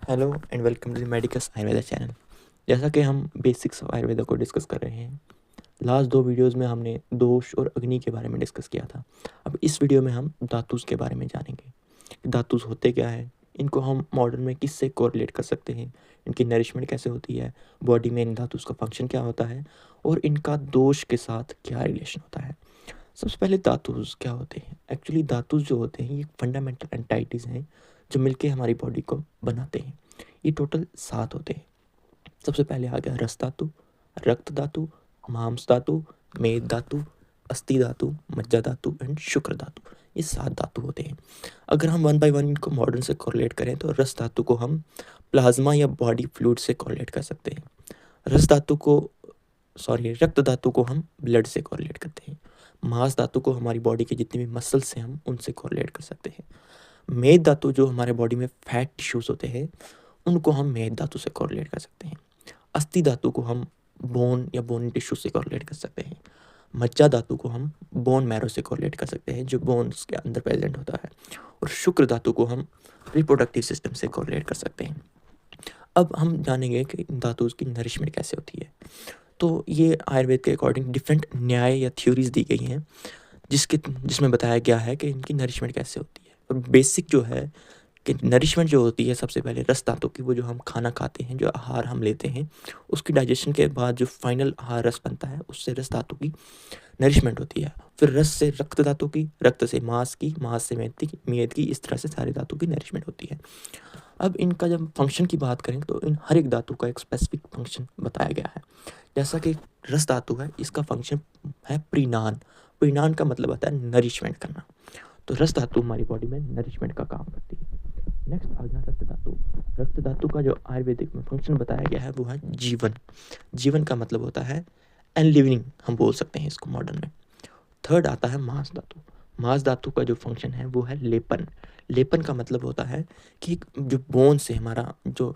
Hello and welcome to the Medicus Ayurveda channel. जैसा कि हम बेसिक्स ऑफ आयुर्वेदा को डिस्कस कर रहे हैं, लास्ट दो वीडियोस में हमने दोष और अग्नि के बारे में डिस्कस किया था। अब इस वीडियो में हम धातुस के बारे में जानेंगे कि धातुस होते क्या है, इनको हम मॉडर्न में किससे कोरिलेट कर सकते हैं, इनकी नरिशमेंट कैसे होती है, बॉडी में इन धातुस का फंक्शन क्या होता है और इनका दोष के साथ क्या रिलेशन होता है। सबसे पहले धातुस क्या होते हैं। एक्चुअली धातुस जो होते हैं ये फंडामेंटल एंटाइटीज़ हैं जो मिलके हमारी बॉडी को बनाते हैं। ये टोटल 7 होते हैं। सबसे पहले आ गया रस धातु, रक्त धातु, मांस धातु, मेद धातु, अस्थि धातु, मज्जा धातु एंड शुक्र धातु। ये 7 धातु होते हैं। अगर हम वन बाय वन इनको मॉडर्न से कोरिलेट करें तो रस धातु को हम प्लाज्मा या बॉडी फ्लूइड से कोरिलेट कर सकते हैं। रस धातु को रक्त धातु को हम ब्लड से कोरिलेट करते हैं। मांस धातु को हमारी बॉडी के जितने भी मसल्स हैं हम उनसे कोरिलेट कर सकते हैं। मेद धातु जो हमारे बॉडी में फैट टिश्यूज होते हैं उनको हम मेद धातु से कोरिलेट कर सकते हैं। अस्थि धातु को हम बोन या बोन टिश्यू से कोरिलेट कर सकते हैं। मज्जा धातु को हम बोन मैरो से कोरिलेट कर सकते हैं जो बोन्स के अंदर प्रेजेंट होता है। और शुक्र धातु को हम रिप्रोडक्टिव सिस्टम से कोरिलेट कर सकते हैं। अब हम जानेंगे कि इन धातु की नरिशमेंट कैसे होती है। तो ये आयुर्वेद के अकॉर्डिंग डिफरेंट न्याय या थ्योरीज दी गई हैं जिसमें बताया गया है कि इनकी नरिशमेंट कैसे होती है। और बेसिक जो है कि नरिशमेंट जो होती है सबसे पहले रस धातु की, वो जो हम खाना खाते हैं, जो आहार हम लेते हैं, उसकी डाइजेशन के बाद जो फाइनल आहार रस बनता है उससे रस धातु की नरिशमेंट होती है। फिर रस से रक्त धातु की, रक्त से मांस की, मांस से मेद की, इस तरह से सारे धातु की नरिशमेंट होती है। अब इनका जब फंक्शन की बात करें तो इन हर एक धातु का एक स्पेसिफिक फंक्शन बताया गया है। जैसा कि रस धातु है, इसका फंक्शन है प्रीणान। प्रीणान का मतलब होता है नरिशमेंट करना। तो रस धातु हमारी बॉडी में नरिशमेंट का काम करती है। नेक्स्ट आ गया रक्त धातु। रक्त धातु का जो आयुर्वेदिक में फंक्शन बताया गया है वो है जीवन। जीवन का मतलब होता है एंड लिविंग, हम बोल सकते हैं इसको मॉडर्न में। थर्ड आता है मांस धातु। मांस धातु का जो फंक्शन है वो है लेपन। लेपन का मतलब होता है कि जो बोन्स है, हमारा जो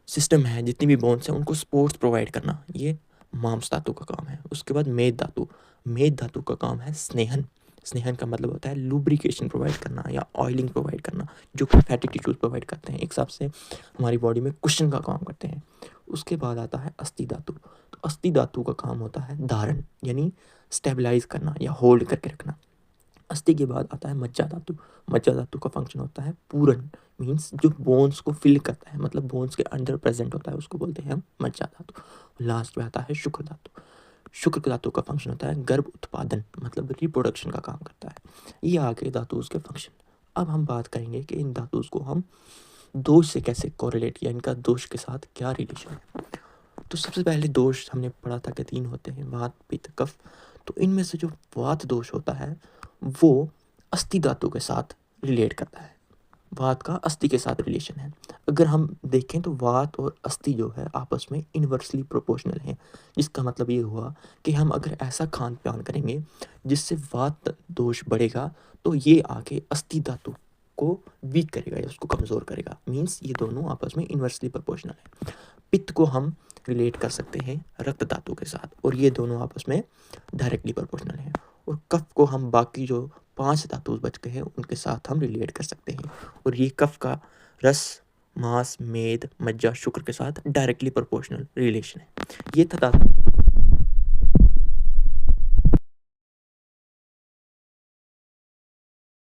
सिस्टम है, जितनी भी बोन्स हैं उनको सपोर्ट्स प्रोवाइड करना, ये मांस धातु का काम है। उसके बाद मेद धातु। मेद धातु का काम है स्नेहन। स्नेहन का मतलब होता है लुब्रिकेशन प्रोवाइड करना या ऑयलिंग प्रोवाइड करना, जो कि फैटी टिश्यूज प्रोवाइड करते हैं। एक हिसाब से हमारी बॉडी में कुशन का काम करते हैं। उसके बाद आता है अस्थि धातु। तो अस्थि धातु का काम होता है धारण, यानी स्टेबलाइज करना या होल्ड करके रखना। अस्थि के बाद आता है मज्जा धातु। मज्जा धातु का फंक्शन होता है पूरण, मीन्स जो बोन्स को फिल करता है, मतलब बोन्स के अंदर प्रेजेंट होता है, उसको बोलते हैं हम मज्जा धातु। लास्ट में आता है शुक्र धातु। शुक्र धातु का फंक्शन होता है गर्भ उत्पादन, मतलब रिप्रोडक्शन का काम करता है। ये आगे धातुओं के फंक्शन। अब हम बात करेंगे कि इन धातुओं को हम दोष से कैसे कोरिलेट, या इनका दोष के साथ क्या रिलेशन है। तो सबसे पहले दोष हमने पढ़ा था कि 3 होते हैं, वात, पित्त, कफ। तो इनमें से जो वात दोष होता है वो अस्थि धातु के साथ रिलेट करता है। वात का अस्थि के साथ रिलेशन है। अगर हम देखें तो वात और अस्थि जो है आपस में इन्वर्सली प्रोपोर्शनल हैं। इसका मतलब ये हुआ कि हम अगर ऐसा खान पान करेंगे जिससे वात दोष बढ़ेगा तो ये आके अस्थि धातु को वीक करेगा या उसको कमज़ोर करेगा। मीन्स ये दोनों आपस में इन्वर्सली प्रोपोर्शनल है। पित्त को हम रिलेट कर सकते हैं रक्त धातु के साथ, और ये दोनों आपस में डायरेक्टली प्रोपोर्शनल हैं। और कफ को हम बाकी जो 5 धातु बच गए हैं उनके साथ हम रिलेट कर सकते हैं, और ये कफ का रस, मांस, मेद, मज्जा, शुक्र के साथ डायरेक्टली प्रोपोर्शनल रिलेशन है। ये था धातु।